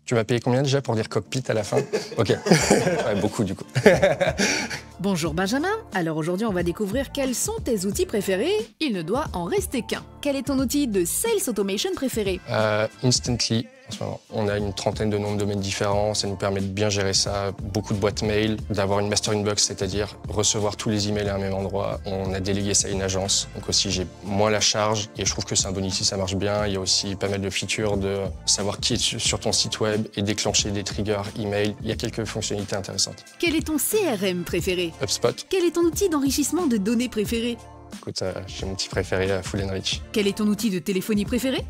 Tu m'as payé combien déjà pour dire cockpit à la fin? Ok, ouais, beaucoup du coup. Bonjour Benjamin, alors aujourd'hui on va découvrir quels sont tes outils préférés. Il ne doit en rester qu'un. Quel est ton outil de Sales Automation préféré? Instantly, en ce moment. On a une trentaine de noms de domaines différents, ça nous permet de bien gérer ça, beaucoup de boîtes mail, d'avoir une master inbox, c'est-à-dire recevoir tous les emails à un même endroit. On a délégué ça à une agence, donc aussi j'ai moins la charge et je trouve que c'est un bon outil, ça marche bien. Il y a aussi pas mal de features de savoir qui est sur ton site web et déclencher des triggers email. Il y a quelques fonctionnalités intéressantes. Quel est ton CRM préféré? HubSpot. Quel est ton outil d'enrichissement de données préféré? Écoute, j'ai mon petit préféré, Full Enrich. Quel est ton outil de téléphonie préféré?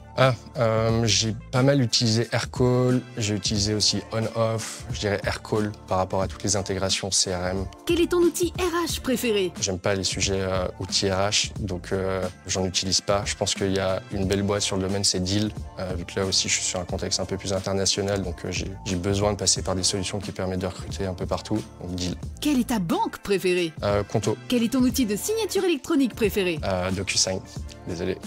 J'ai pas mal utilisé Aircall, j'ai utilisé aussi On-Off, je dirais Aircall par rapport à toutes les intégrations CRM. Quel est ton outil RH préféré? J'aime pas les sujets outils RH, donc j'en utilise pas. Je pense qu'il y a une belle boîte sur le domaine, c'est Deal, vu que là aussi je suis sur un contexte un peu plus international, donc j'ai besoin de passer par des solutions qui permettent de recruter un peu partout, donc Deal. Quelle est ta banque préférée? Conto. Quel est ton outil de signature électronique préféré? DocuSign, désolé.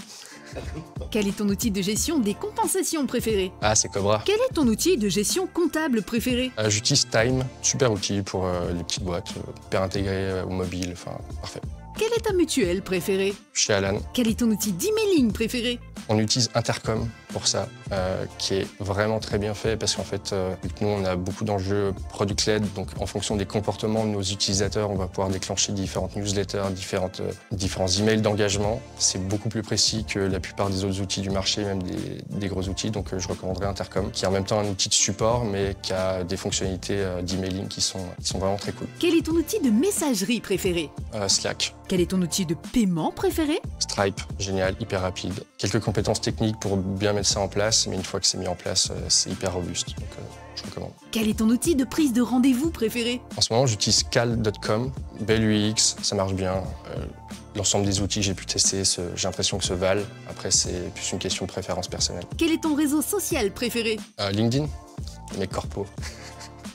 Quel est ton outil de gestion des compensations préféré? Ah, c'est Cobra. Quel est ton outil de gestion comptable préféré? J'utilise Time, super outil pour les petites boîtes, hyper intégré au mobile, enfin, parfait. Quelle est ta mutuelle préférée? Chez Alan. Quel est ton outil d'emailing préféré? On utilise Intercom pour ça, qui est vraiment très bien fait parce qu'en fait, vu que nous, on a beaucoup d'enjeux product-led, donc en fonction des comportements de nos utilisateurs, on va pouvoir déclencher différentes newsletters, différents emails d'engagement. C'est beaucoup plus précis que la plupart des autres outils du marché, même des gros outils, donc je recommanderais Intercom, qui est en même temps un outil de support, mais qui a des fonctionnalités d'emailing qui sont vraiment très cool. Quel est ton outil de messagerie préféré? Slack. Quel est ton outil de paiement préféré? Stripe, génial, hyper rapide. Quelques compétences techniques pour bien mettre ça en place, mais une fois que c'est mis en place, c'est hyper robuste, donc je recommande. Quel est ton outil de prise de rendez-vous préféré? En ce moment, j'utilise cal.com, belle UX, ça marche bien. L'ensemble des outils que j'ai pu tester, j'ai l'impression que se valent. Après, c'est plus une question de préférence personnelle. Quel est ton réseau social préféré? LinkedIn, mes corpos.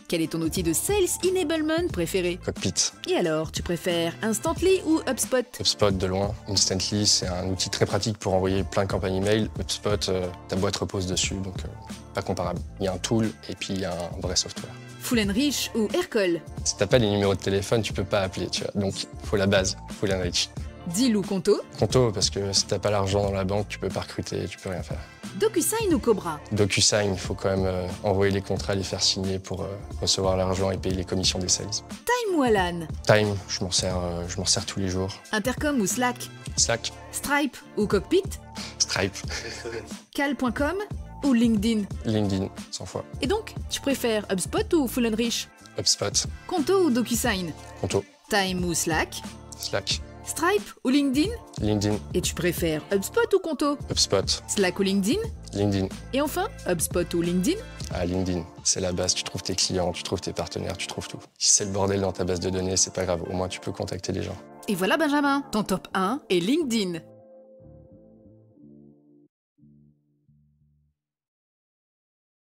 Quel est ton outil de Sales Enablement préféré? Cockpit. Et alors, tu préfères Instantly ou HubSpot? HubSpot de loin. Instantly, c'est un outil très pratique pour envoyer plein de campagnes email. HubSpot, ta boîte repose dessus, donc pas comparable. Il y a un tool et puis il y a un vrai software. Full Enrich ou Aircall? Si t'as pas les numéros de téléphone, tu peux pas appeler, tu vois. Donc, il faut la base, Full Enrich. Deal ou Conto? Conto, parce que si t'as pas l'argent dans la banque, tu peux pas recruter, tu peux rien faire. DocuSign ou Cobra? DocuSign, il faut quand même envoyer les contrats, les faire signer pour recevoir l'argent et payer les commissions des sales. Time ou Alan? Time, je m'en sers tous les jours. Intercom ou Slack? Slack. Stripe ou Cockpit? Stripe. Cal.com ou LinkedIn? LinkedIn, 100 fois. Et donc, tu préfères HubSpot ou Full Enrich? HubSpot. Conto ou DocuSign? Conto. Time ou Slack? Slack. Stripe ou LinkedIn? LinkedIn. Et tu préfères HubSpot ou Conto? HubSpot. Slack ou LinkedIn? LinkedIn. Et enfin, HubSpot ou LinkedIn? Ah, LinkedIn, c'est la base. Tu trouves tes clients, tu trouves tes partenaires, tu trouves tout. Si c'est le bordel dans ta base de données, c'est pas grave. Au moins, tu peux contacter les gens. Et voilà Benjamin, ton top 1 est LinkedIn.